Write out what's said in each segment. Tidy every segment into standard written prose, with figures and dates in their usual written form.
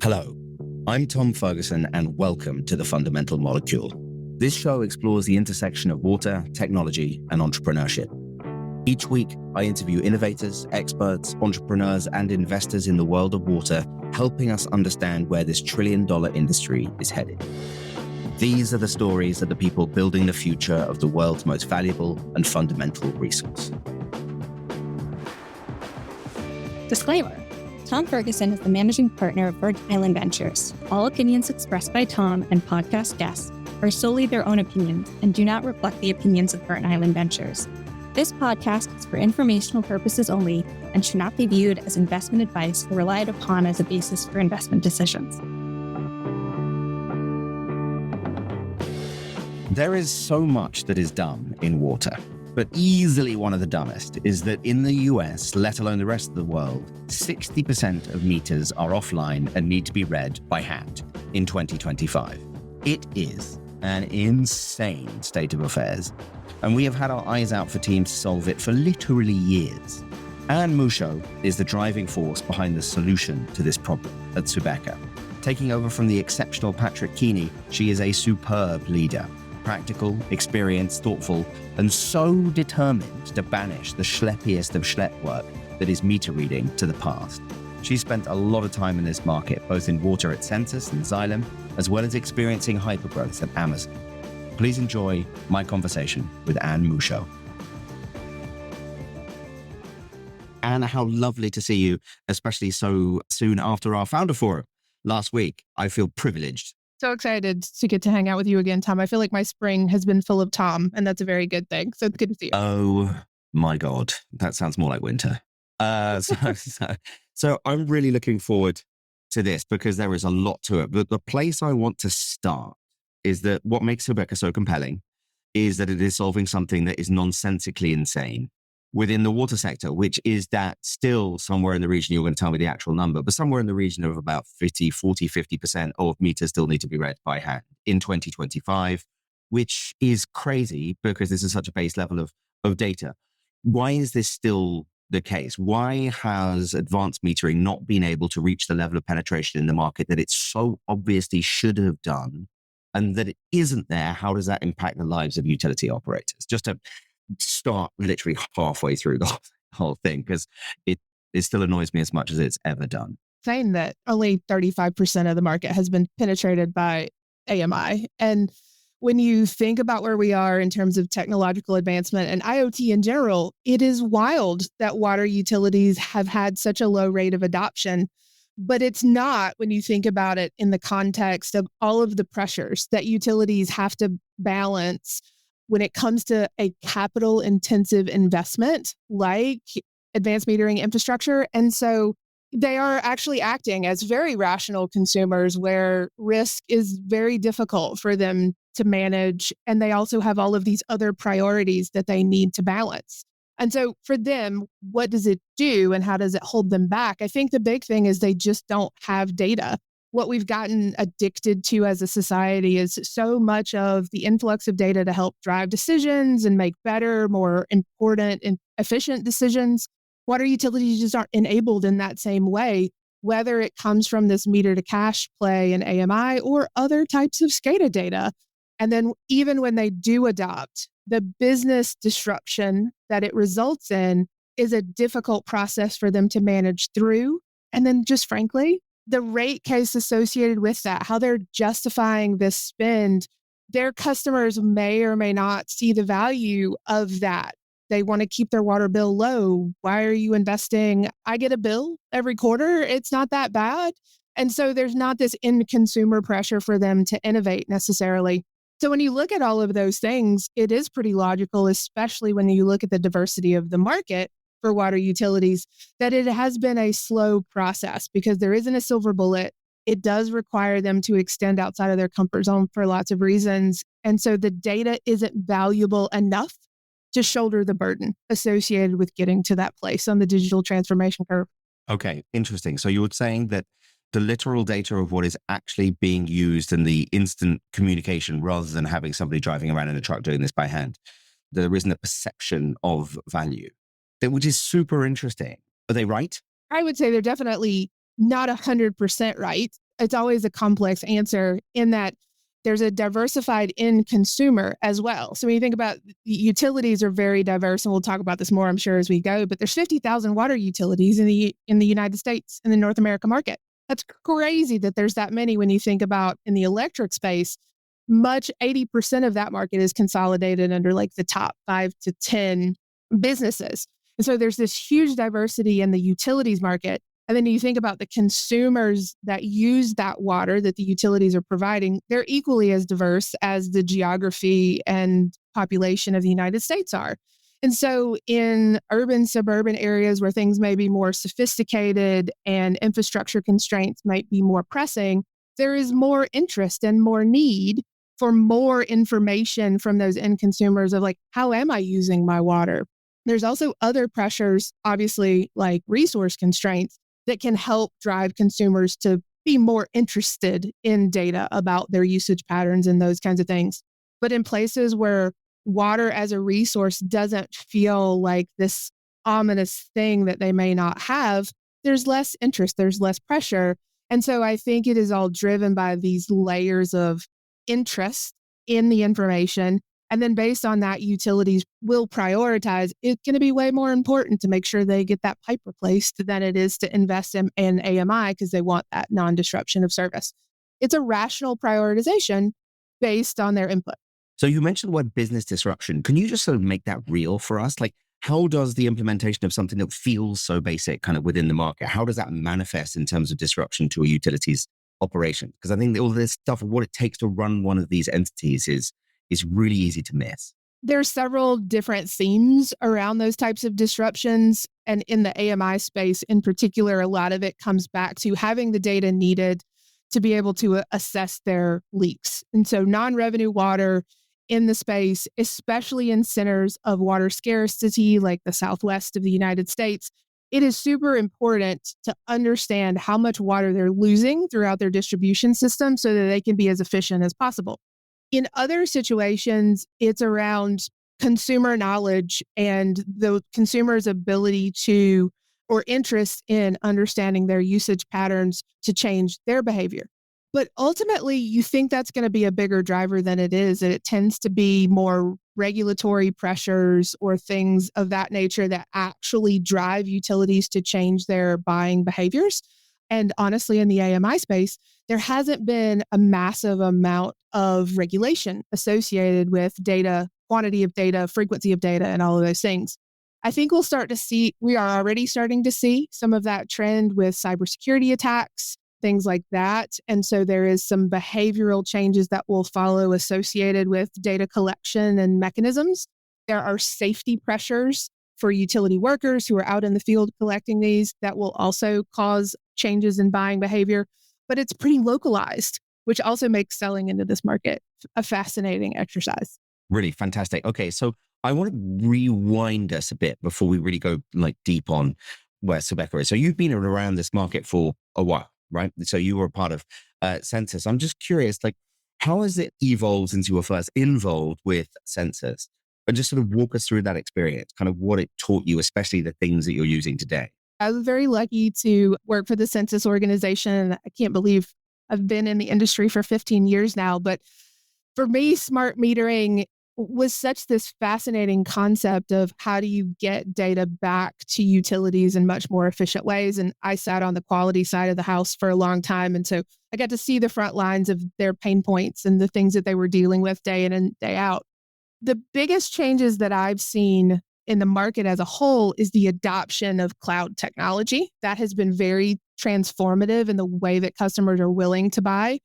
Hello, I'm Tom Ferguson and welcome to The Fundamental Molecule. This show explores the intersection of water, technology, and entrepreneurship. Each week, I interview innovators, experts, entrepreneurs, and investors in the world of water, helping us understand where this trillion-dollar industry is headed. These are the stories of the people building the future of the world's most valuable and fundamental resource. Disclaimer. Tom Ferguson is the managing partner of Virgin Island Ventures. All opinions expressed by Tom and podcast guests are solely their own opinions and do not reflect the opinions of Virgin Island Ventures. This podcast is for informational purposes only and should not be viewed as investment advice or relied upon as a basis for investment decisions. There is so much that is done in water, but easily one of the dumbest is that in the US, let alone the rest of the world, 60% of meters are offline and need to be read by hand in 2025. It is an insane state of affairs, and we have had our eyes out for teams to solve it for literally years. Anne Mushow is the driving force behind the solution to this problem at Subeca. Taking over from the exceptional Patrick Keeney, she is a superb leader. Practical, experienced, thoughtful, and so determined to banish the schleppiest of schlepp work that is meter reading to the past. She spent a lot of time in this market, both in water at Census and Xylem, as well as experiencing hypergrowth at Amazon. Please enjoy my conversation with Anne Mushow. Anne, how lovely to see you, especially so soon after our founder forum last week. I feel privileged. So excited to get to hang out with you again, Tom. I feel like my spring has been full of Tom, and that's a very good thing. So it's good to see you. Oh my God, that sounds more like winter. So I'm really looking forward to this because there is a lot to it. But the place I want to start is that what makes Subeca so compelling is that it is solving something that is nonsensically insane within the water sector, which is that still somewhere in the region, you're going to tell me the actual number, but somewhere in the region of about 50% of meters still need to be read by hand in 2025, which is crazy because this is such a base level of data. Why is this still the case? Why has advanced metering not been able to reach the level of penetration in the market that it so obviously should have done? And that it isn't there, how does that impact the lives of utility operators? Just to start literally halfway through the whole thing, because it still annoys me as much as it's ever done. Saying that only 35% of the market has been penetrated by AMI. And when you think about where we are in terms of technological advancement and IoT in general, it is wild that water utilities have had such a low rate of adoption. But it's not when you think about it in the context of all of the pressures that utilities have to balance when it comes to a capital intensive investment like advanced metering infrastructure. And so they are actually acting as very rational consumers where risk is very difficult for them to manage. And they also have all of these other priorities that they need to balance. And so for them, what does it do and how does it hold them back? I think the big thing is they just don't have data. What we've gotten addicted to as a society is so much of the influx of data to help drive decisions and make better, more important and efficient decisions. Water utilities just aren't enabled in that same way, whether it comes from this meter to cash play in AMI or other types of SCADA data. And then even when they do adopt, the business disruption that it results in is a difficult process for them to manage through. And then just frankly, the rate case associated with that, how they're justifying this spend, their customers may or may not see the value of that. They want to keep their water bill low. Why are you investing? I get a bill every quarter. It's not that bad. And so there's not this end consumer pressure for them to innovate necessarily. So when you look at all of those things, it is pretty logical, especially when you look at the diversity of the market for water utilities, that it has been a slow process because there isn't a silver bullet. It does require them to extend outside of their comfort zone for lots of reasons. And so the data isn't valuable enough to shoulder the burden associated with getting to that place on the digital transformation curve. Okay, interesting. So you were saying that the literal data of what is actually being used in the instant communication rather than having somebody driving around in a truck doing this by hand, there isn't a perception of value, which is super interesting. Are they right? I would say they're definitely not 100% right. it's always a complex answer in that there's a diversified end consumer as well. So when you think about utilities are very diverse, and we'll talk about this more, I'm sure, as we go, but there's 50,000 water utilities in the United States, in the North America market. That's crazy that there's that many when you think about in the electric space. 80% of that market is consolidated under like the top 5 to 10 businesses. And so there's this huge diversity in the utilities market. And then you think about the consumers that use that water that the utilities are providing, they're equally as diverse as the geography and population of the United States are. And so in urban, suburban areas where things may be more sophisticated and infrastructure constraints might be more pressing, there is more interest and more need for more information from those end consumers of like, how am I using my water? There's also other pressures, obviously, like resource constraints that can help drive consumers to be more interested in data about their usage patterns and those kinds of things. But in places where water as a resource doesn't feel like this ominous thing that they may not have, there's less interest, there's less pressure. And so I think it is all driven by these layers of interest in the information. And then based on that, utilities will prioritize. It's going to be way more important to make sure they get that pipe replaced than it is to invest in AMI because they want that non-disruption of service. It's a rational prioritization based on their input. So you mentioned the word business disruption. Can you just sort of make that real for us? Like, how does the implementation of something that feels so basic kind of within the market, how does that manifest in terms of disruption to a utilities operation? Because I think all this stuff of what it takes to run one of these entities is really easy to miss. There are several different themes around those types of disruptions. And in the AMI space in particular, a lot of it comes back to having the data needed to be able to assess their leaks. And so non-revenue water in the space, especially in centers of water scarcity like the Southwest of the United States, it is super important to understand how much water they're losing throughout their distribution system so that they can be as efficient as possible. In other situations, it's around consumer knowledge and the consumer's ability to, or interest in understanding their usage patterns to change their behavior. But ultimately, you think that's going to be a bigger driver than it is. And it tends to be more regulatory pressures or things of that nature that actually drive utilities to change their buying behaviors. And honestly, in the AMI space, there hasn't been a massive amount of regulation associated with data, quantity of data, frequency of data, and all of those things. I think we are already starting to see some of that trend with cybersecurity attacks, things like that. And so there is some behavioral changes that will follow associated with data collection and mechanisms. There are safety pressures for utility workers who are out in the field collecting these that will also cause changes in buying behavior, but it's pretty localized, which also makes selling into this market a fascinating exercise. Really fantastic. Okay, so I want to rewind us a bit before we really go like deep on where Subeca is. So you've been around this market for a while, right? So you were a part of Census. I'm just curious, like, how has it evolved since you were first involved with Census? And just sort of walk us through that experience, kind of what it taught you, especially the things that you're using today. I was very lucky to work for the Census organization. I can't believe I've been in the industry for 15 years now. But for me, smart metering was such this fascinating concept of how do you get data back to utilities in much more efficient ways. And I sat on the quality side of the house for a long time. And so I got to see the front lines of their pain points and the things that they were dealing with day in and day out. The biggest changes that I've seen in the market as a whole is the adoption of cloud technology. That has been very transformative in the way that customers are willing to buy.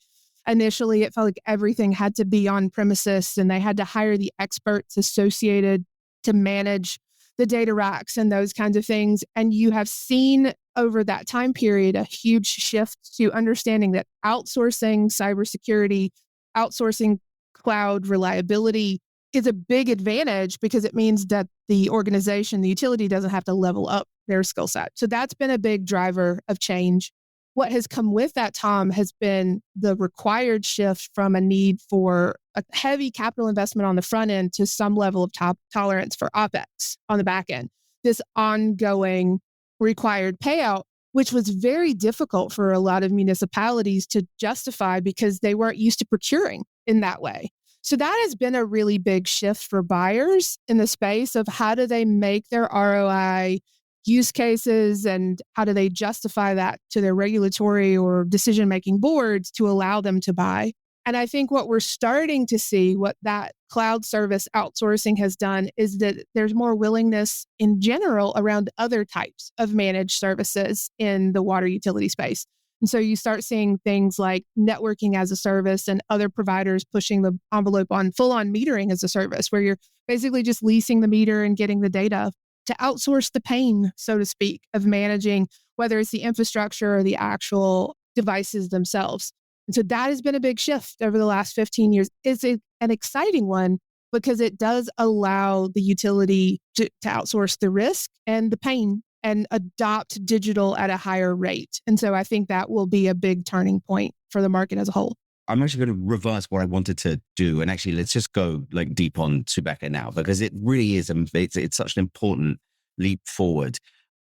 Initially, it felt like everything had to be on premises and they had to hire the experts associated to manage the data racks and those kinds of things. And you have seen over that time period a huge shift to understanding that outsourcing cybersecurity, outsourcing cloud reliability is a big advantage because it means that the organization, the utility doesn't have to level up their skill set. So that's been a big driver of change. What has come with that, Tom, has been the required shift from a need for a heavy capital investment on the front end to some level of tolerance for OpEx on the back end. This ongoing required payout which was very difficult for a lot of municipalities to justify because they weren't used to procuring in that way. So that has been a really big shift for buyers in the space of how do they make their ROI use cases and how do they justify that to their regulatory or decision-making boards to allow them to buy. And I think what we're starting to see, what that cloud service outsourcing has done, is that there's more willingness in general around other types of managed services in the water utility space. And so you start seeing things like networking as a service and other providers pushing the envelope on full-on metering as a service, where you're basically just leasing the meter and getting the data to outsource the pain, so to speak, of managing whether it's the infrastructure or the actual devices themselves. And so that has been a big shift over the last 15 years. It's an exciting one because it does allow the utility to outsource the risk and the pain and adopt digital at a higher rate. And so I think that will be a big turning point for the market as a whole. I'm actually going to reverse what I wanted to do. And actually, let's just go like deep on Subeca now, because it really is, it's such an important leap forward.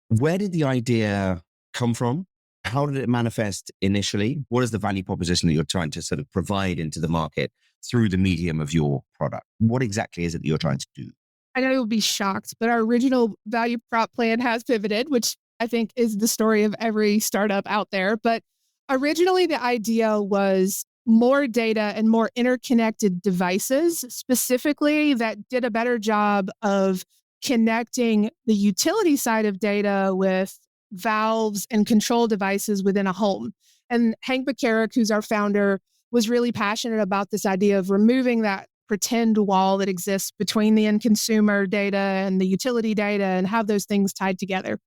Where did the idea come from? How did it manifest initially? What is the value proposition that you're trying to sort of provide into the market through the medium of your product? What exactly is it that you're trying to do? I know you'll be shocked, but our original value prop plan has pivoted, which I think is the story of every startup out there. But originally, the idea was more data and more interconnected devices, specifically that did a better job of connecting the utility side of data with valves and control devices within a home. And Hank McCarrick, who's our founder, was really passionate about this idea of removing that pretend wall that exists between the end consumer data and the utility data and have those things tied together.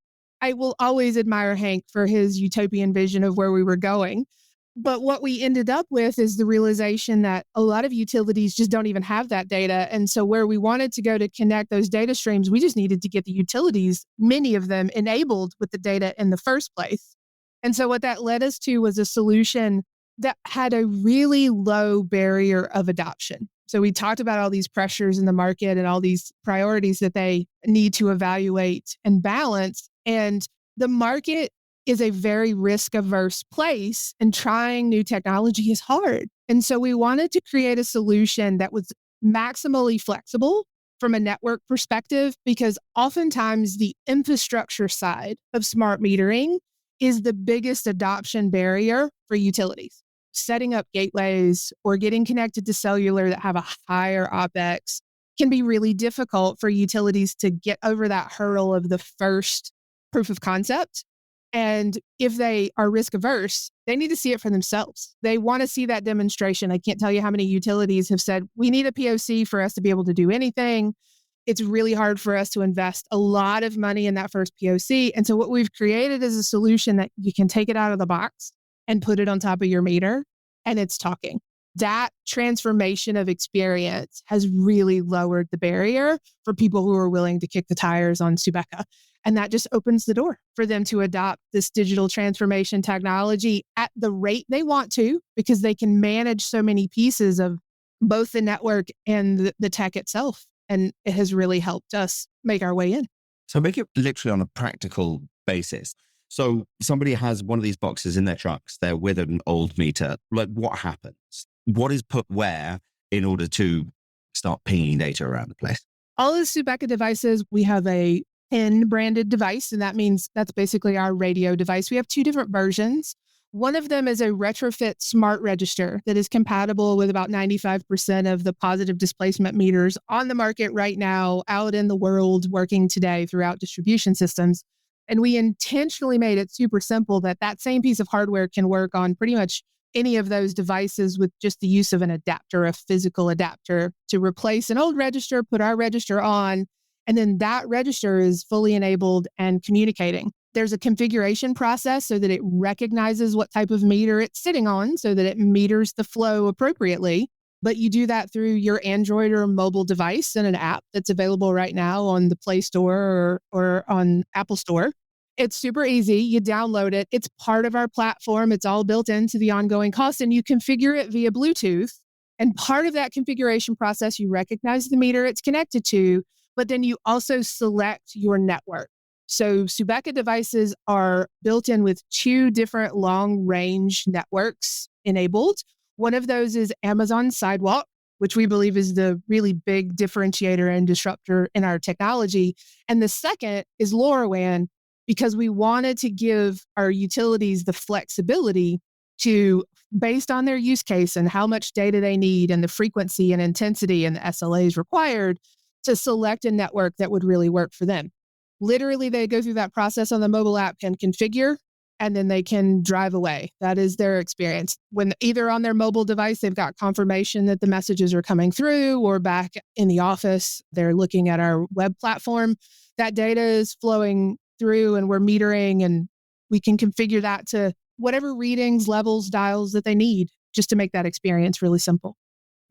I will always admire Hank for his utopian vision of where we were going. But what we ended up with is the realization that a lot of utilities just don't even have that data. And so where we wanted to go to connect those data streams, we just needed to get the utilities, many of them, enabled with the data in the first place. And so what that led us to was a solution that had a really low barrier of adoption. So we talked about all these pressures in the market and all these priorities that they need to evaluate and balance. And the market is a very risk-averse place, and trying new technology is hard. And so we wanted to create a solution that was maximally flexible from a network perspective, because oftentimes the infrastructure side of smart metering is the biggest adoption barrier for utilities. Setting up gateways or getting connected to cellular that have a higher OpEx can be really difficult for utilities to get over that hurdle of the first proof of concept. And if they are risk averse, they need to see it for themselves. They want to see that demonstration. I can't tell you how many utilities have said, we need a POC for us to be able to do anything. It's really hard for us to invest a lot of money in that first POC. And so what we've created is a solution that you can take it out of the box and put it on top of your meter, and it's talking. That transformation of experience has really lowered the barrier for people who are willing to kick the tires on Subeca. And that just opens the door for them to adopt this digital transformation technology at the rate they want to, because they can manage so many pieces of both the network and the tech itself. And it has really helped us make our way in. So make it literally on a practical basis. So somebody has one of these boxes in their trucks, they're with an old meter. Like, what happens? What is put where in order to start pinging data around the place? All of the Subeca devices, we have a PIN branded device, and that means that's basically our radio device. We have two different versions. One of them is a retrofit smart register that is compatible with about 95% of the positive displacement meters on the market right now, out in the world, working today throughout distribution systems. And we intentionally made it super simple that that same piece of hardware can work on pretty much any of those devices with just the use of an adapter, a physical adapter, to replace an old register, put our register on, and then that register is fully enabled and communicating. There's a configuration process so that it recognizes what type of meter it's sitting on so that it meters the flow appropriately. But you do that through your Android or mobile device and an app that's available right now on the Play Store or on Apple Store. It's super easy. You download it. It's part of our platform. It's all built into the ongoing cost, and you configure it via Bluetooth. And part of that configuration process, you recognize the meter it's connected to, but then you also select your network. So Subeca devices are built in with 2 different long-range networks enabled. One of those is Amazon Sidewalk, which we believe is the really big differentiator and disruptor in our technology. And the second is LoRaWAN, because we wanted to give our utilities the flexibility to, based on their use case and how much data they need and the frequency and intensity and the SLAs required, to select a network that would really work for them. Literally, they go through that process on the mobile app and configure, and then they can drive away. That is their experience. When either on their mobile device, they've got confirmation that the messages are coming through, or back in the office, they're looking at our web platform. That data is flowing through and we're metering, and we can configure that to whatever readings, levels, dials that they need, just to make that experience really simple.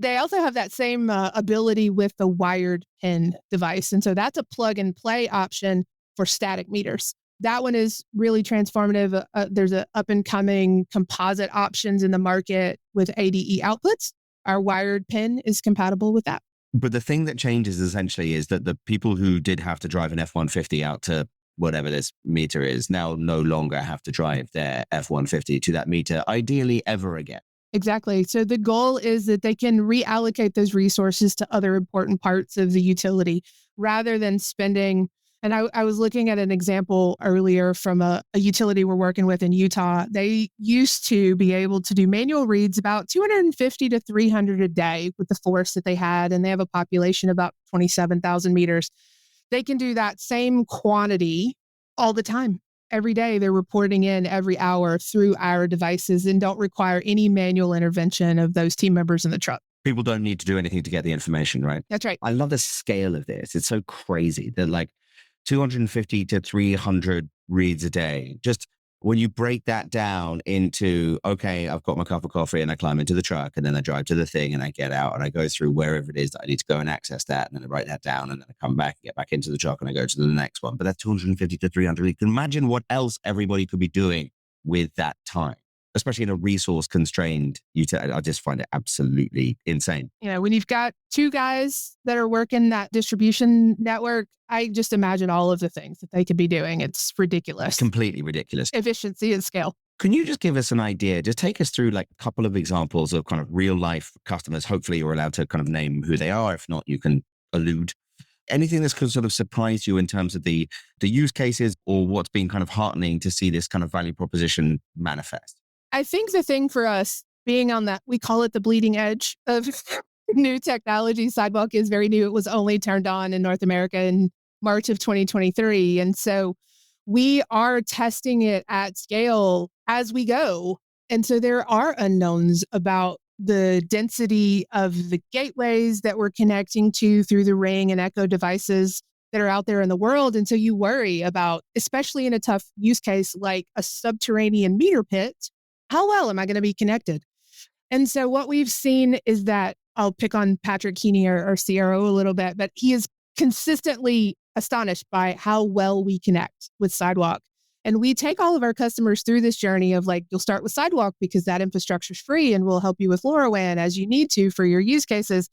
They also have that same ability with the wired pin device. And so that's a plug and play option for static meters. That one is really transformative. There's a up and coming composite options in the market with ADE outputs. Our wired pin is compatible with that. But the thing that changes essentially is that the people who did have to drive an F-150 out to whatever this meter is now no longer have to drive their F-150 to that meter, ideally ever again. Exactly. So the goal is that they can reallocate those resources to other important parts of the utility rather than spending. And I was looking at an example earlier from a utility we're working with in Utah. They used to be able to do manual reads about 250 to 300 a day with the force that they had, and they have a population of about 27,000 meters. They can do that same quantity all the time. Every day, they're reporting in every hour through our devices and don't require any manual intervention of those team members in the truck. People don't need to do anything to get the information, right? That's right. I love the scale of this. It's so crazy that like 250 to 300 reads a day. Just when you break that down into, okay, I've got my cup of coffee and I climb into the truck and then I drive to the thing and I get out and I go through wherever it is that I need to go and access that. And then I write that down and then I come back and get back into the truck and I go to the next one. But that's 250 to 300. You can imagine what else everybody could be doing with that time, especially in a resource constrained utility. I just find it absolutely insane. You know, when you've got 2 guys that are working that distribution network, I just imagine all of the things that they could be doing. It's ridiculous. Completely ridiculous. Efficiency and scale. Can you just give us an idea? Just take us through like a couple of examples of kind of real life customers. Hopefully you're allowed to kind of name who they are. If not, you can allude. Anything that's could sort of surprise you in terms of the use cases or what's been kind of heartening to see this kind of value proposition manifest? I think the thing for us being on that, we call it the bleeding edge of new technology. Sidewalk is very new. It was only turned on in North America in March of 2023. And so we are testing it at scale as we go. And so there are unknowns about the density of the gateways that we're connecting to through the Ring and Echo devices that are out there in the world. And so you worry about, especially in a tough use case like a subterranean meter pit, how well am I going to be connected? And so what we've seen is that, I'll pick on Patrick Keeney, our CRO, a little bit, but he is consistently astonished by how well we connect with Sidewalk. And we take all of our customers through this journey of like, you'll start with Sidewalk because that infrastructure is free and we'll help you with LoRaWAN as you need to for your use cases.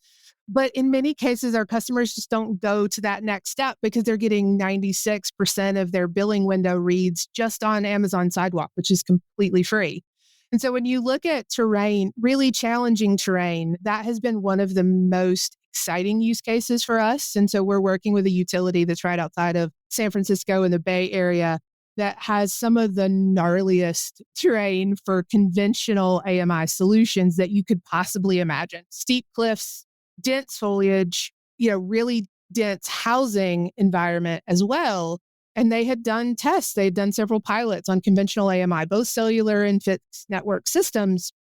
But in many cases, our customers just don't go to that next step because they're getting 96% of their billing window reads just on Amazon Sidewalk, which is completely free. And so when you look at terrain, really challenging terrain, that has been one of the most exciting use cases for us. And so we're working with a utility that's right outside of San Francisco in the Bay Area that has some of the gnarliest terrain for conventional AMI solutions that you could possibly imagine. Steep cliffs, dense foliage, really dense housing environment as well. And they had done tests. They had done several pilots on conventional AMI, both cellular and fixed network systems.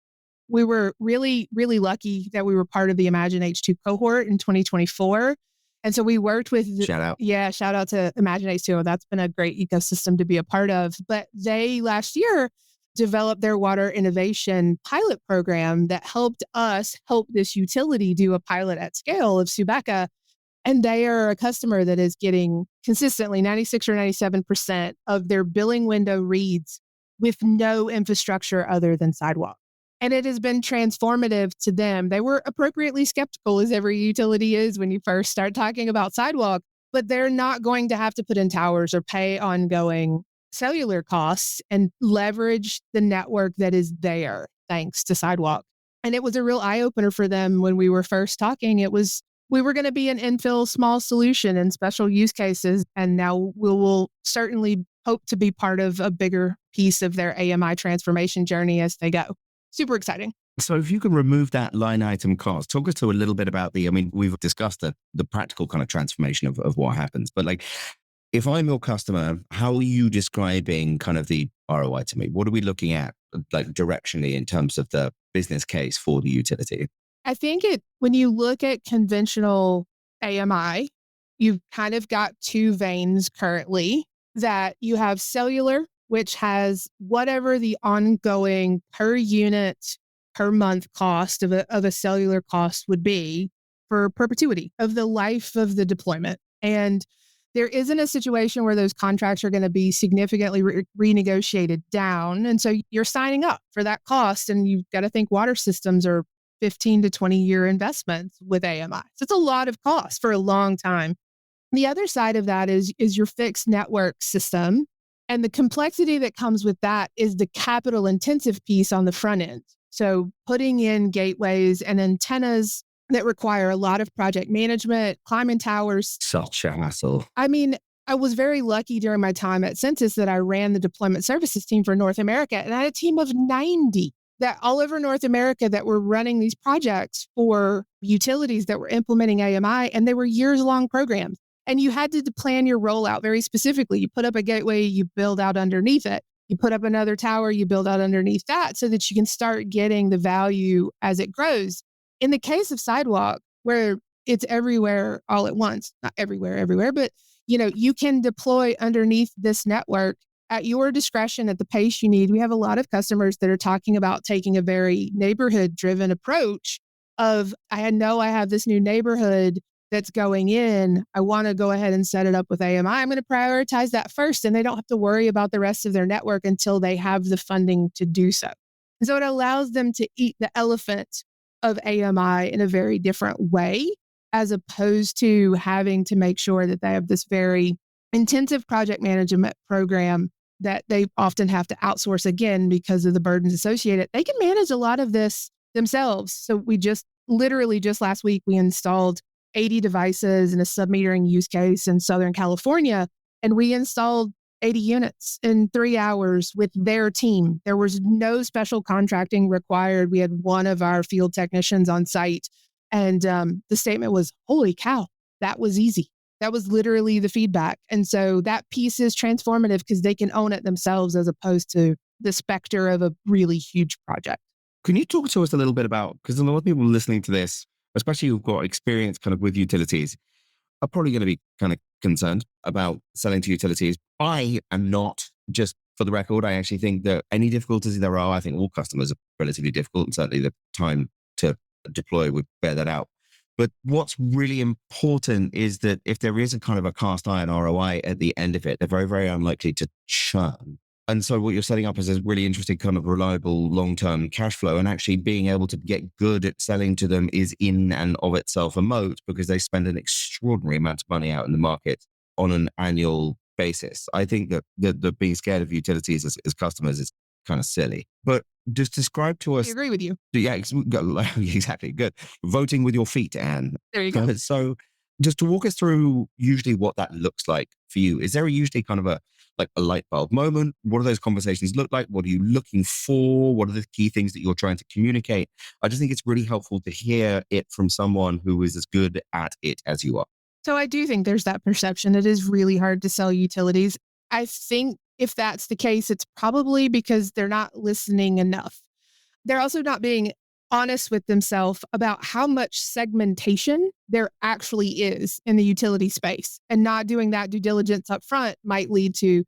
We were really, really lucky that we were part of the Imagine H2 cohort in 2024. And so we worked with... Shout out. Yeah, shout out to Imagine H2. That's been a great ecosystem to be a part of. But they, last year, developed their water innovation pilot program that helped us help this utility do a pilot at scale of Subeca. And they are a customer that is getting consistently 96 or 97% of their billing window reads with no infrastructure other than Sidewalk. And it has been transformative to them. They were appropriately skeptical, as every utility is when you first start talking about Sidewalk, but they're not going to have to put in towers or pay ongoing cellular costs and leverage the network that is there thanks to Sidewalk. And it was a real eye-opener for them when we were first talking. We were going to be an infill small solution in special use cases, and now we will certainly hope to be part of a bigger piece of their AMI transformation journey as they go. Super exciting. So if you can remove that line item cost, talk us to a little bit about we've discussed the practical kind of transformation of what happens, but like, if I'm your customer, how are you describing kind of the ROI to me? What are we looking at like directionally in terms of the business case for the utility? I think when you look at conventional AMI, you've kind of got two veins currently, that you have cellular, which has whatever the ongoing per unit per month cost of a cellular cost would be for perpetuity of the life of the deployment. And there isn't a situation where those contracts are going to be significantly renegotiated down. And so you're signing up for that cost, and you've got to think water systems are 15 to 20-year investments with AMI. So it's a lot of cost for a long time. The other side of that is your fixed network system. And the complexity that comes with that is the capital intensive piece on the front end. So putting in gateways and antennas that require a lot of project management, climbing towers. Such a hassle. I mean, I was very lucky during my time at Census that I ran the deployment services team for North America. And I had a team of 90 that all over North America that were running these projects for utilities that were implementing AMI, and they were years-long programs. And you had to plan your rollout very specifically. You put up a gateway, you build out underneath it. You put up another tower, you build out underneath that so that you can start getting the value as it grows. In the case of Sidewalk, where it's everywhere all at once, not everywhere, but you can deploy underneath this network at your discretion at the pace you need. We have a lot of customers that are talking about taking a very neighborhood-driven approach of, I have this new neighborhood that's going in. I want to go ahead and set it up with AMI. I'm going to prioritize that first, and they don't have to worry about the rest of their network until they have the funding to do so. And so it allows them to eat the elephant of AMI in a very different way, as opposed to having to make sure that they have this very intensive project management program that they often have to outsource again because of the burdens associated. They can manage a lot of this themselves. So we literally just last week, we installed 80 devices in a sub-metering use case in Southern California, and we installed 80 units in 3 hours with their team. There was no special contracting required. We had one of our field technicians on site, and the statement was, "Holy cow, that was easy." That was literally the feedback. And so that piece is transformative because they can own it themselves as opposed to the specter of a really huge project. Can you talk to us a little bit about, because a lot of people listening to this, especially who've got experience kind of with utilities, are probably going to be kind of concerned about selling to utilities. I am not, just for the record. I actually think that any difficulties there are, I think all customers are relatively difficult, and certainly the time to deploy would bear that out. But what's really important is that if there is a kind of a cast iron ROI at the end of it, they're very, very unlikely to churn. And so what you're setting up is a really interesting kind of reliable long-term cash flow, and actually being able to get good at selling to them is in and of itself a moat, because they spend an extraordinary amount of money out in the market on an annual basis. I think that the being scared of utilities as customers is kind of silly. But just describe to us. I agree with you. Yeah, exactly. Good. Voting with your feet, Anne. There you go. So just to walk us through usually what that looks like for you. Is there usually kind of a light bulb moment? What do those conversations look like? What are you looking for? What are the key things that you're trying to communicate? I just think it's really helpful to hear it from someone who is as good at it as you are. So I do think there's that perception. It is really hard to sell utilities. I think if that's the case, it's probably because they're not listening enough. They're also not being honest with themselves about how much segmentation there actually is in the utility space. And not doing that due diligence up front might lead to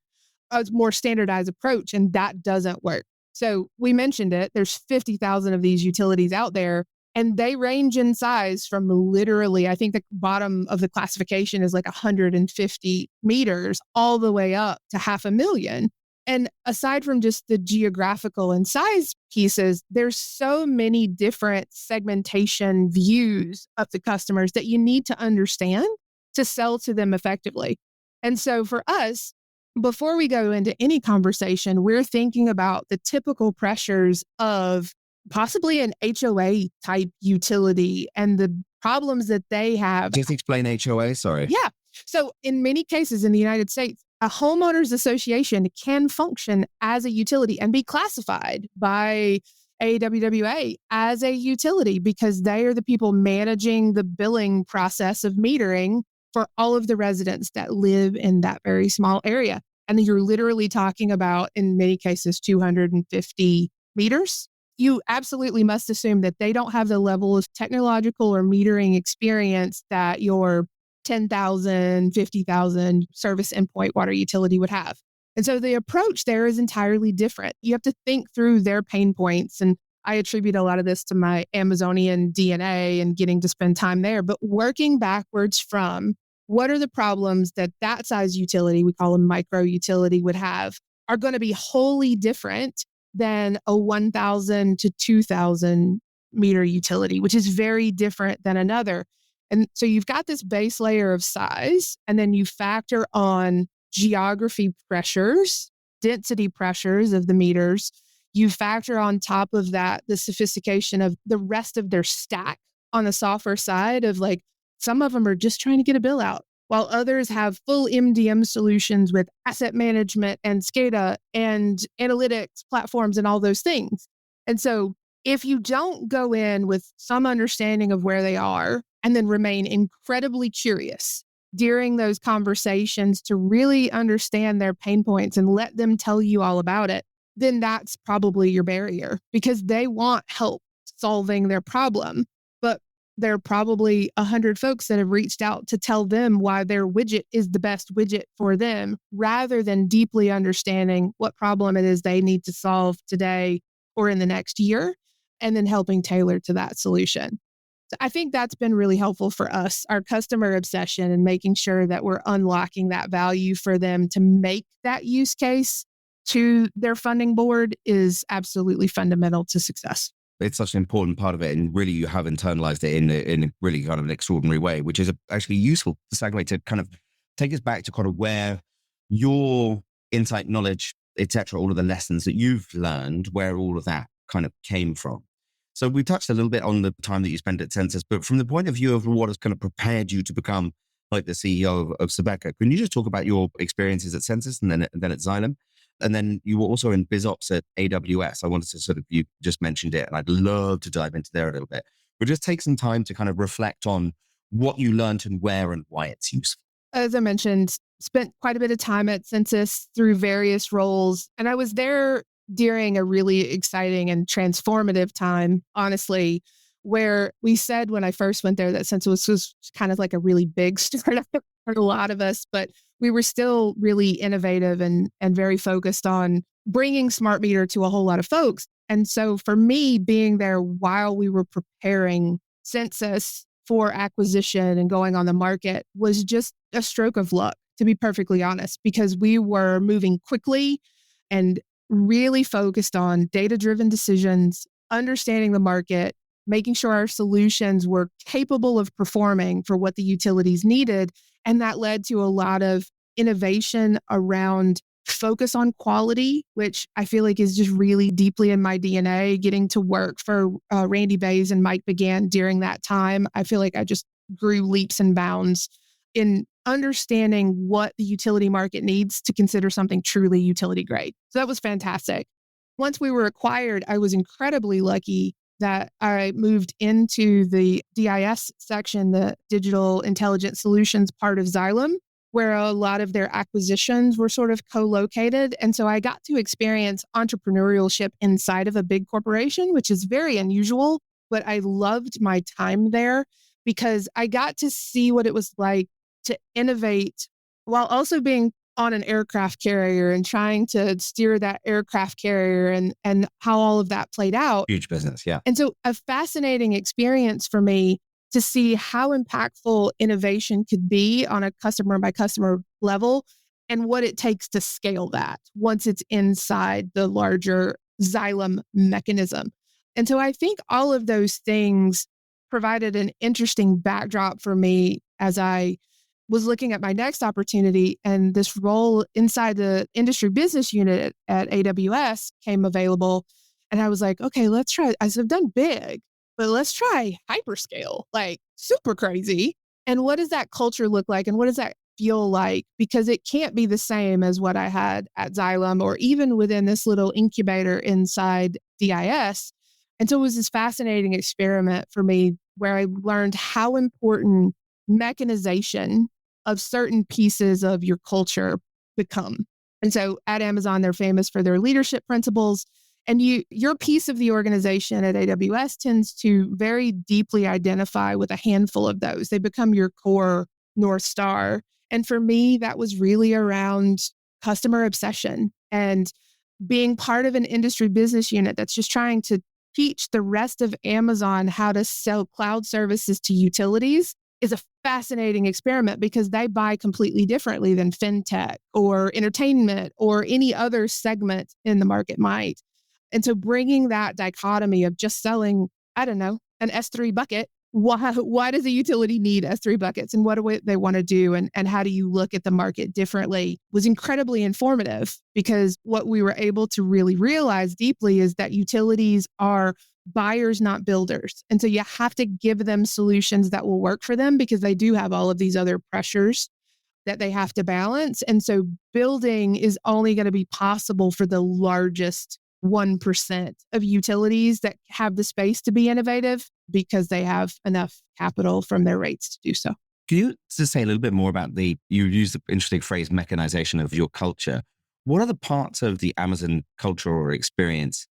a more standardized approach, and that doesn't work. So we mentioned it. There's 50,000 of these utilities out there, and they range in size from literally, I think the bottom of the classification is like 150 meters all the way up to 500,000. And aside from just the geographical and size pieces, there's so many different segmentation views of the customers that you need to understand to sell to them effectively. And so for us, before we go into any conversation, we're thinking about the typical pressures of possibly an HOA type utility and the problems that they have. Just explain HOA, sorry. Yeah. So in many cases in the United States, a homeowners association can function as a utility and be classified by AWWA as a utility because they are the people managing the billing process of metering for all of the residents that live in that very small area. And you're literally talking about, in many cases, 250 meters. You absolutely must assume that they don't have the level of technological or metering experience that your 10,000, 50,000 service endpoint water utility would have. And so the approach there is entirely different. You have to think through their pain points. And I attribute a lot of this to my Amazonian DNA and getting to spend time there, but working backwards from what are the problems that that size utility, we call a micro utility, would have, are going to be wholly different than a 1,000 to 2,000 meter utility, which is very different than another. And so you've got this base layer of size, and then you factor on geography pressures, density pressures of the meters. You factor on top of that the sophistication of the rest of their stack on the software side of like, some of them are just trying to get a bill out, while others have full MDM solutions with asset management and SCADA and analytics platforms and all those things. And so if you don't go in with some understanding of where they are and then remain incredibly curious during those conversations to really understand their pain points and let them tell you all about it, then that's probably your barrier because they want help solving their problem. But there are probably 100 folks that have reached out to tell them why their widget is the best widget for them, rather than deeply understanding what problem it is they need to solve today or in the next year, and then helping tailor to that solution. So I think that's been really helpful for us, our customer obsession and making sure that we're unlocking that value for them to make that use case to their funding board is absolutely fundamental to success. It's such an important part of it, and really you have internalized it in a really kind of an extraordinary way, which is actually useful to segue to kind of take us back to kind of where your insight, knowledge, etc., all of the lessons that you've learned, where all of that kind of came from. So we touched a little bit on the time that you spent at Census, but from the point of view of what has kind of prepared you to become like the CEO of Subeca, can you just talk about your experiences at Census and then at Xylem? And then you were also in BizOps at AWS. I wanted to sort of, you just mentioned it, and I'd love to dive into there a little bit. But just take some time to kind of reflect on what you learned and where and why it's useful. As I mentioned, spent quite a bit of time at Census through various roles. And I was there during a really exciting and transformative time, honestly, where we said when I first went there that Census was kind of like a really big startup for a lot of us, but we were still really innovative and very focused on bringing smart meter to a whole lot of folks. And so for me, being there while we were preparing Census for acquisition and going on the market was just a stroke of luck, to be perfectly honest, because we were moving quickly and really focused on data-driven decisions, understanding the market, making sure our solutions were capable of performing for what the utilities needed. And that led to a lot of innovation around focus on quality, which I feel like is just really deeply in my DNA. Getting to work for Randy Bays and Mike Began during that time, I feel like I just grew leaps and bounds in understanding what the utility market needs to consider something truly utility grade. So that was fantastic. Once we were acquired, I was incredibly lucky that I moved into the DIS section, the Digital Intelligence Solutions part of Xylem, where a lot of their acquisitions were sort of co-located. And so I got to experience entrepreneurship inside of a big corporation, which is very unusual, but I loved my time there because I got to see what it was like to innovate while also being on an aircraft carrier and trying to steer that aircraft carrier and how all of that played out. Huge business, yeah. And so a fascinating experience for me to see how impactful innovation could be on a customer by customer level and what it takes to scale that once it's inside the larger Xylem mechanism. And so I think all of those things provided an interesting backdrop for me as I was looking at my next opportunity, and this role inside the industry business unit at AWS came available. And I was like, okay, let's try. I said, I've done big, but let's try hyperscale, like super crazy. And what does that culture look like? And what does that feel like? Because it can't be the same as what I had at Xylem or even within this little incubator inside DIS. And so it was this fascinating experiment for me where I learned how important mechanization of certain pieces of your culture become. And so at Amazon, they're famous for their leadership principles. And your piece of the organization at AWS tends to very deeply identify with a handful of those. They become your core North Star. And for me, that was really around customer obsession and being part of an industry business unit that's just trying to teach the rest of Amazon how to sell cloud services to utilities is a fascinating experiment because they buy completely differently than fintech or entertainment or any other segment in the market might. And so bringing that dichotomy of just selling, I don't know, an S3 bucket, why does a utility need S3 buckets and what do they want to do and how do you look at the market differently was incredibly informative because what we were able to really realize deeply is that utilities are buyers, not builders. And so you have to give them solutions that will work for them because they do have all of these other pressures that they have to balance. And so building is only going to be possible for the largest 1% of utilities that have the space to be innovative because they have enough capital from their rates to do so. Can you just say a little bit more about you used the interesting phrase, mechanization of your culture. What are the parts of the Amazon culture or experience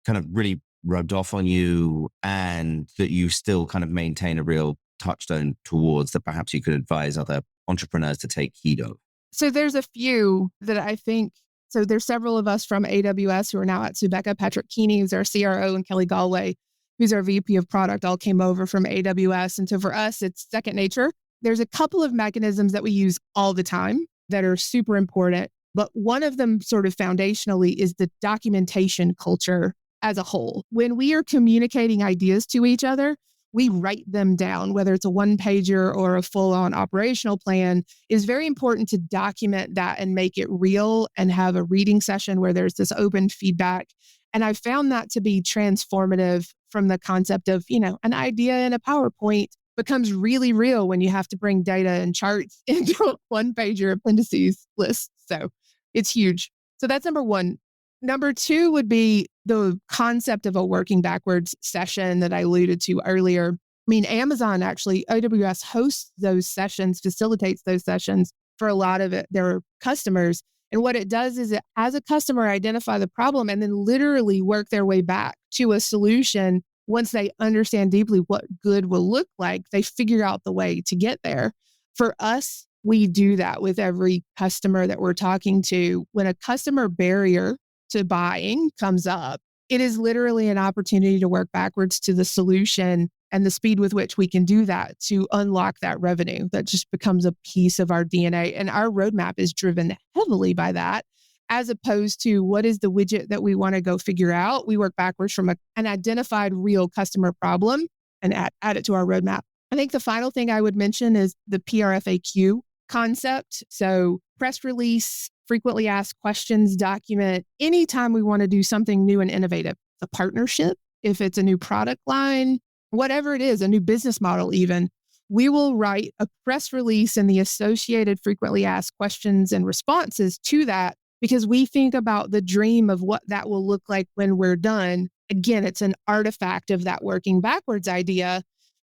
kind of really rubbed off on you and that you still kind of maintain a real touchstone towards that perhaps you could advise other entrepreneurs to take heed of? So there's a few that I think, so there's several of us from AWS who are now at Subeca. Patrick Keeney, who's our CRO, and Kelly Galway, who's our VP of product, all came over from AWS. And so for us, it's second nature. There's a couple of mechanisms that we use all the time that are super important. But one of them sort of foundationally is the documentation culture as a whole. When we are communicating ideas to each other, we write them down, whether it's a one-pager or a full-on operational plan. It's very important to document that and make it real and have a reading session where there's this open feedback. And I found that to be transformative from the concept of, an idea in a PowerPoint becomes really real when you have to bring data and charts into a one-pager appendices list. So it's huge. So that's number one. Number two would be the concept of a working backwards session that I alluded to earlier. I mean, Amazon actually, AWS hosts those sessions, facilitates those sessions for a lot of their customers. And what it does is it has a customer identify the problem and then literally work their way back to a solution. Once they understand deeply what good will look like, they figure out the way to get there. For us, we do that with every customer that we're talking to. When a customer barrier to buying comes up, it is literally an opportunity to work backwards to the solution and the speed with which we can do that to unlock that revenue. That just becomes a piece of our DNA. And our roadmap is driven heavily by that, as opposed to what is the widget that we want to go figure out. We work backwards from an identified real customer problem and add it to our roadmap. I think the final thing I would mention is the PRFAQ concept. So press release, frequently asked questions document. Anytime we want to do something new and innovative, a partnership, if it's a new product line, whatever it is, a new business model even, we will write a press release and the associated frequently asked questions and responses to that because we think about the dream of what that will look like when we're done. Again, it's an artifact of that working backwards idea.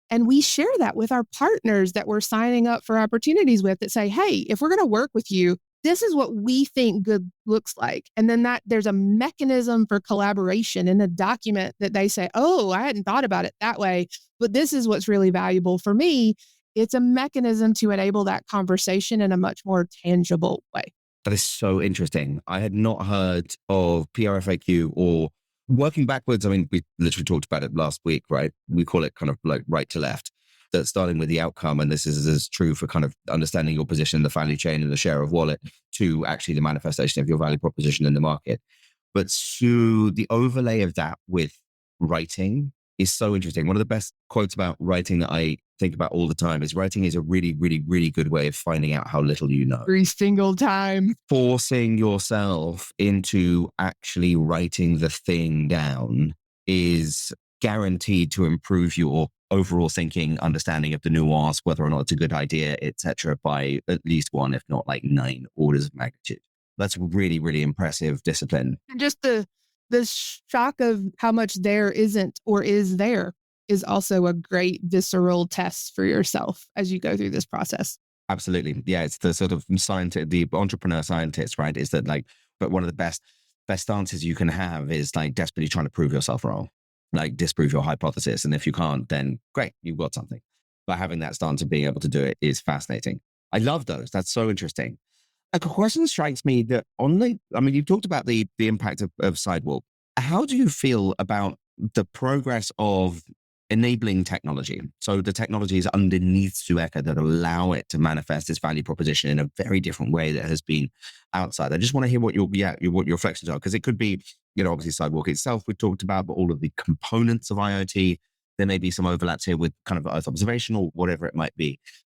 And we share that with our partners that we're signing up for opportunities with that say, hey, if we're going to work with you, this is what we think good looks like. And then there's a mechanism for collaboration in a document that they say, oh, I hadn't thought about it that way, but this is what's really valuable for me. It's a mechanism to enable that conversation in a much more tangible way. That is so interesting. I had not heard of PRFAQ or working backwards. I mean, we literally talked about it last week, right? We call it kind of like right to left. That's starting with the outcome. And this is as true for kind of understanding your position in the value chain and the share of wallet to actually the manifestation of your value proposition in the market. But so the overlay of that with writing is so interesting. One of the best quotes about writing that I think about all the time is writing is a really, really, really good way of finding out how little you know. Every single time. Forcing yourself into actually writing the thing down is guaranteed to improve your overall thinking, understanding of the nuance, whether or not it's a good idea, etc., by at least one, if not like 9 orders of magnitude. That's really, really impressive discipline. And just the shock of how much there isn't or is there is also a great visceral test for yourself as you go through this process. Absolutely. Yeah, it's the sort of scientist, the entrepreneur scientist, right? Is that like, but one of the best stances you can have is like desperately trying to prove yourself wrong, like disprove your hypothesis. And if you can't, then great, you've got something. But having that stance and being able to do it is fascinating. I love those. That's so interesting. A question strikes me that you've talked about the impact of Sidewalk. How do you feel about the progress of enabling technology? So the technologies underneath Subeca that allow it to manifest its value proposition in a very different way that has been outside. I just want to hear what your reflections are, because it could be, obviously Sidewalk itself we've talked about, but all of the components of IoT. There may be some overlaps here with kind of Earth observation or whatever it might be.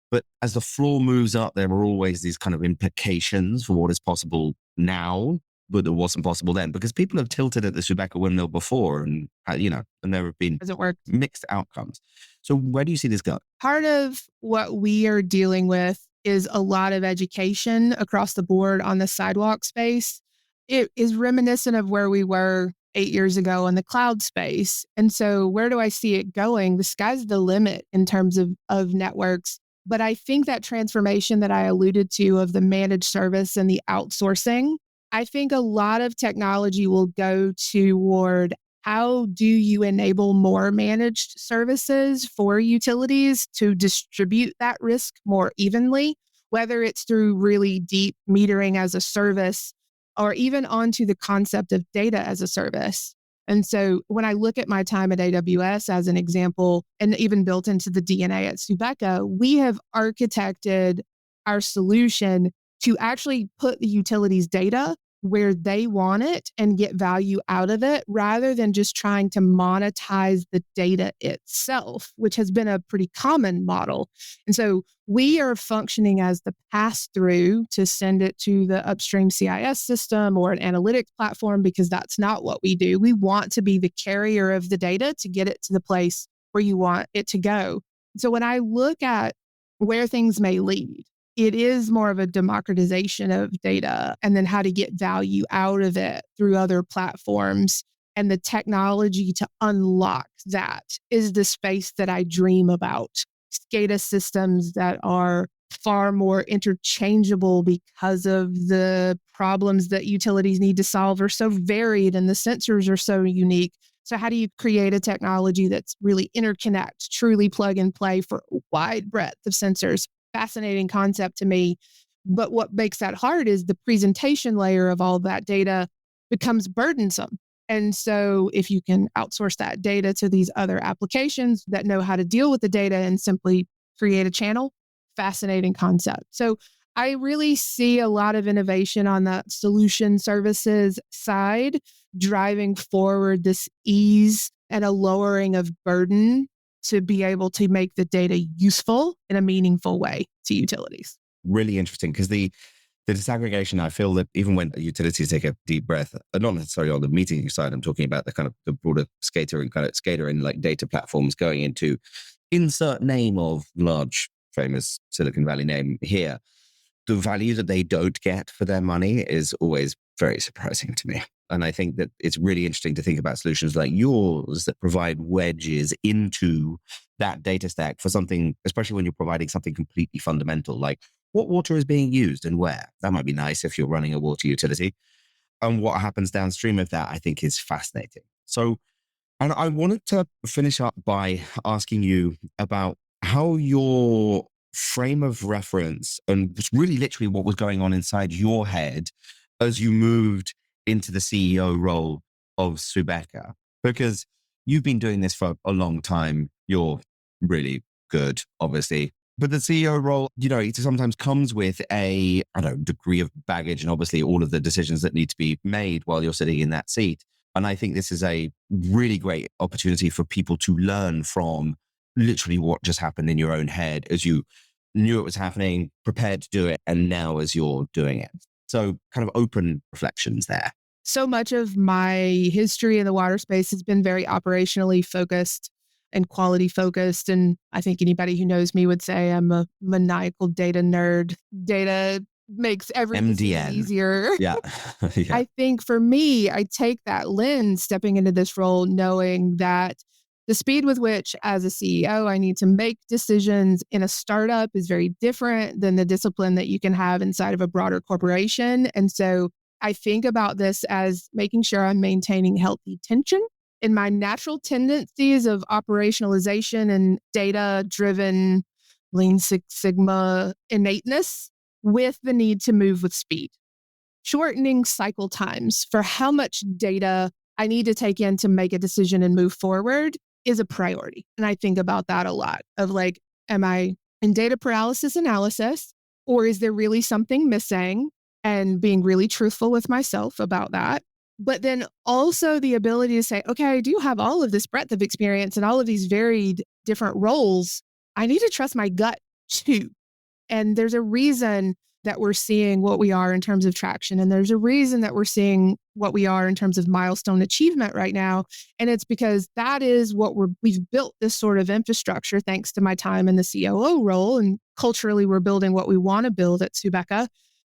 But as the floor moves up, there are always these kind of implications for what is possible now, but that wasn't possible then, because people have tilted at the Subeca windmill before, and and there have been mixed outcomes. So where do you see this going? Part of what we are dealing with is a lot of education across the board on the sidewalk space. It is reminiscent of where we were 8 years ago in the cloud space. And so where do I see it going? The sky's the limit in terms of networks. But I think that transformation that I alluded to of the managed service and the outsourcing, I think a lot of technology will go toward how do you enable more managed services for utilities to distribute that risk more evenly, whether it's through really deep metering as a service or even onto the concept of data as a service. And so when I look at my time at AWS as an example, and even built into the DNA at Subeca, we have architected our solution to actually put the utilities data where they want it and get value out of it, rather than just trying to monetize the data itself, which has been a pretty common model. And so we are functioning as the pass-through to send it to the upstream CIS system or an analytics platform, because that's not what we do. We want to be the carrier of the data to get it to the place where you want it to go. So when I look at where things may lead, it is more of a democratization of data and then how to get value out of it through other platforms. And the technology to unlock that is the space that I dream about. SCADA systems that are far more interchangeable because of the problems that utilities need to solve are so varied and the sensors are so unique. So how do you create a technology that's really interconnect, truly plug and play for a wide breadth of sensors? Fascinating concept to me. But what makes that hard is the presentation layer of all of that data becomes burdensome. And so if you can outsource that data to these other applications that know how to deal with the data and simply create a channel, fascinating concept. So I really see a lot of innovation on the solution services side, driving forward this ease and a lowering of burden to be able to make the data useful in a meaningful way to utilities. Really interesting, because the disaggregation, I feel that even when utilities take a deep breath, not necessarily on the meeting side, I'm talking about the kind of the broader SCADA and like data platforms going into insert name of large famous Silicon Valley name here. The value that they don't get for their money is always very surprising to me. And I think that it's really interesting to think about solutions like yours that provide wedges into that data stack for something, especially when you're providing something completely fundamental, like what water is being used and where. That might be nice if you're running a water utility. And what happens downstream of that, I think, is fascinating. So, and I wanted to finish up by asking you about how your frame of reference and really literally what was going on inside your head as you moved into the CEO role of Subeca, because you've been doing this for a long time. You're really good, obviously. But the CEO role, it sometimes comes with a degree of baggage and obviously all of the decisions that need to be made while you're sitting in that seat. And I think this is a really great opportunity for people to learn from literally what just happened in your own head as you knew it was happening, prepared to do it, and now as you're doing it. So kind of open reflections there. So much of my history in the water space has been very operationally focused and quality focused. And I think anybody who knows me would say I'm a maniacal data nerd. Data makes everything MDN. easier. Yeah. Yeah. I think for me, I take that lens stepping into this role, knowing that the speed with which, as a CEO, I need to make decisions in a startup is very different than the discipline that you can have inside of a broader corporation. And so I think about this as making sure I'm maintaining healthy tension in my natural tendencies of operationalization and data-driven Lean Six Sigma innateness with the need to move with speed. Shortening cycle times for how much data I need to take in to make a decision and move forward is a priority. And I think about that a lot of like, am I in data paralysis analysis, or is there really something missing? And being really truthful with myself about that. But then also the ability to say, okay, I do have all of this breadth of experience and all of these varied different roles. I need to trust my gut too. And there's a reason that we're seeing what we are in terms of traction. And there's a reason that we're seeing what we are in terms of milestone achievement right now. And it's because that is what we've built this sort of infrastructure thanks to my time in the COO role. And culturally, we're building what we want to build at Subeca.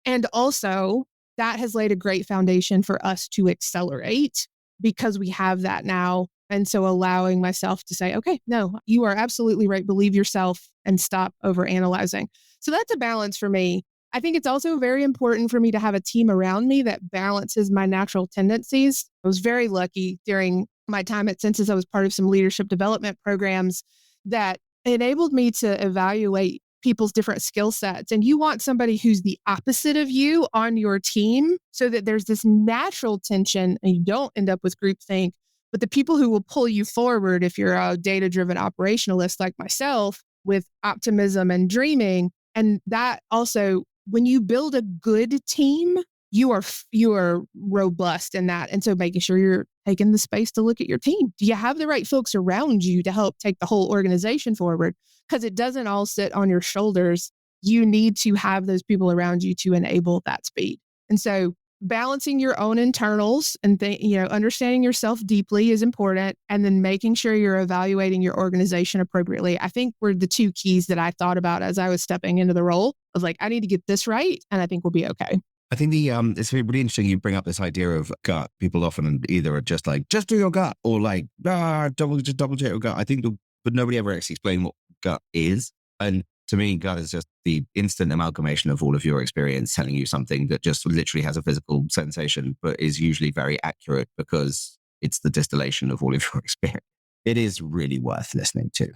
And also that has laid a great foundation for us to accelerate because we have that now. And so allowing myself to say, okay, no, you are absolutely right. Believe yourself and stop overanalyzing. So that's a balance for me. I think it's also very important for me to have a team around me that balances my natural tendencies. I was very lucky during my time at Census. I was part of some leadership development programs that enabled me to evaluate people's different skill sets. And you want somebody who's the opposite of you on your team so that there's this natural tension and you don't end up with groupthink. But the people who will pull you forward, if you're a data-driven operationalist like myself, with optimism and dreaming. And that also, when you build a good team, you are robust in that. And so making sure you're taking the space to look at your team. Do you have the right folks around you to help take the whole organization forward? Because it doesn't all sit on your shoulders. You need to have those people around you to enable that speed. And so balancing your own internals and understanding yourself deeply is important. And then making sure you're evaluating your organization appropriately, I think were the two keys that I thought about as I was stepping into the role. I was like, I need to get this right, and I think we'll be okay. I think it's really interesting you bring up this idea of gut. People often either are just like, just do your gut, or like, double check your gut. I think, but nobody ever actually explained what gut is. And to me, gut is just the instant amalgamation of all of your experience telling you something that just literally has a physical sensation, but is usually very accurate because it's the distillation of all of your experience. It is really worth listening to.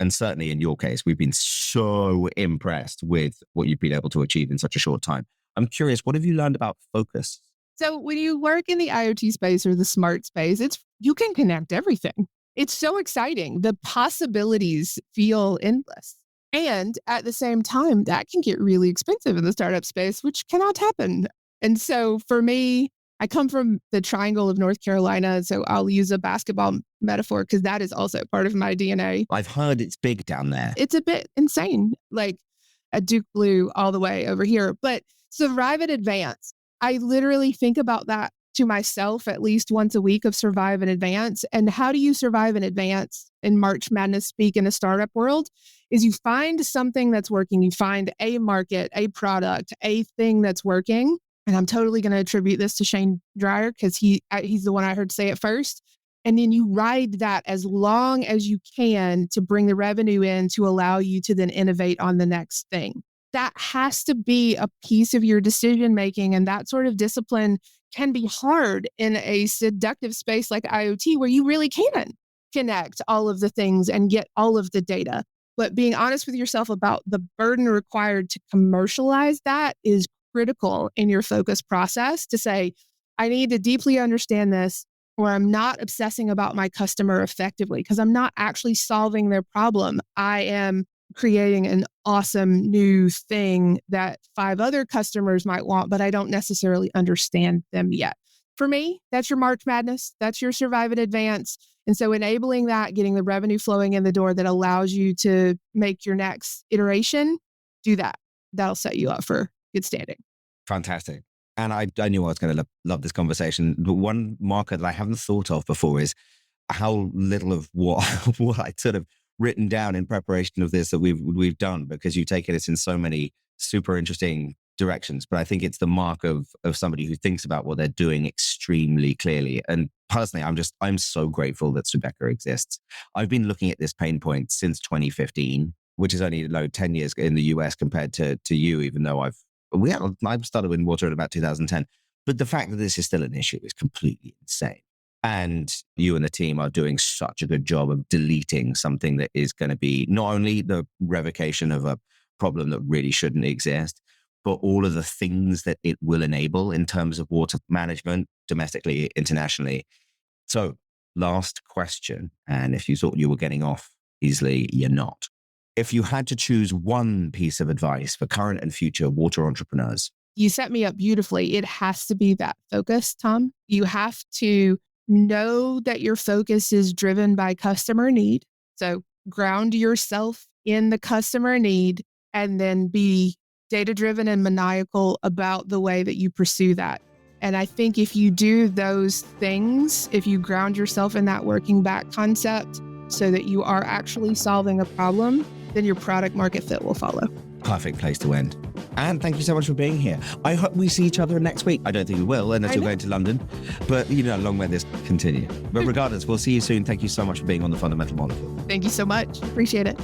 And certainly in your case, we've been so impressed with what you've been able to achieve in such a short time. I'm curious, what have you learned about focus? So when you work in the IoT space or the smart space, you can connect everything. It's so exciting. The possibilities feel endless. And at the same time, that can get really expensive in the startup space, which cannot happen. And so for me, I come from the triangle of North Carolina. So I'll use a basketball metaphor because that is also part of my DNA. I've heard it's big down there. It's a bit insane, like a Duke Blue all the way over here. But survive and advance. I literally think about that to myself at least once a week of survive and advance. And how do you survive and advance in March Madness speak in a startup world? Is you find something that's working. You find a market, a product, a thing that's working. And I'm totally going to attribute this to Shane Dreyer because he's the one I heard say it first. And then you ride that as long as you can to bring the revenue in to allow you to then innovate on the next thing. That has to be a piece of your decision making. And that sort of discipline can be hard in a seductive space like IoT, where you really can connect all of the things and get all of the data. But being honest with yourself about the burden required to commercialize that is critical in your focus process to say, I need to deeply understand this, or I'm not obsessing about my customer effectively because I'm not actually solving their problem. I am creating an awesome new thing that 5 other customers might want, but I don't necessarily understand them yet. for me. That's your March Madness. That's your survive and advance. And so enabling that, getting the revenue flowing in the door that allows you to make your next iteration, do that. That'll set you up for good standing. Fantastic. And I knew I was going to love this conversation. But one marker that I haven't thought of before is how little of what I'd sort of written down in preparation of this that we've done, because you've taken us in so many super interesting directions. But I think it's the mark of somebody who thinks about what they're doing extremely clearly. And personally, I'm so grateful that Subeca exists. I've been looking at this pain point since 2015, which is only 10 years in the US compared to you, even though I started in water in about 2010. But the fact that this is still an issue is completely insane. And you and the team are doing such a good job of deleting something that is going to be not only the revocation of a problem that really shouldn't exist, but all of the things that it will enable in terms of water management, domestically, internationally. So last question, and if you thought you were getting off easily, you're not. If you had to choose one piece of advice for current and future water entrepreneurs. You set me up beautifully. It has to be that focus, Tom. You have to know that your focus is driven by customer need. So ground yourself in the customer need and then be data-driven and maniacal about the way that you pursue that. And I think if you do those things, if you ground yourself in that working back concept so that you are actually solving a problem, then your product market fit will follow. Perfect place to end. And thank you so much for being here. I hope we see each other next week. I don't think we will, unless you're going to London. But, long may this continue. But regardless, we'll see you soon. Thank you so much for being on The Fundamental Molecule. Thank you so much. Appreciate it.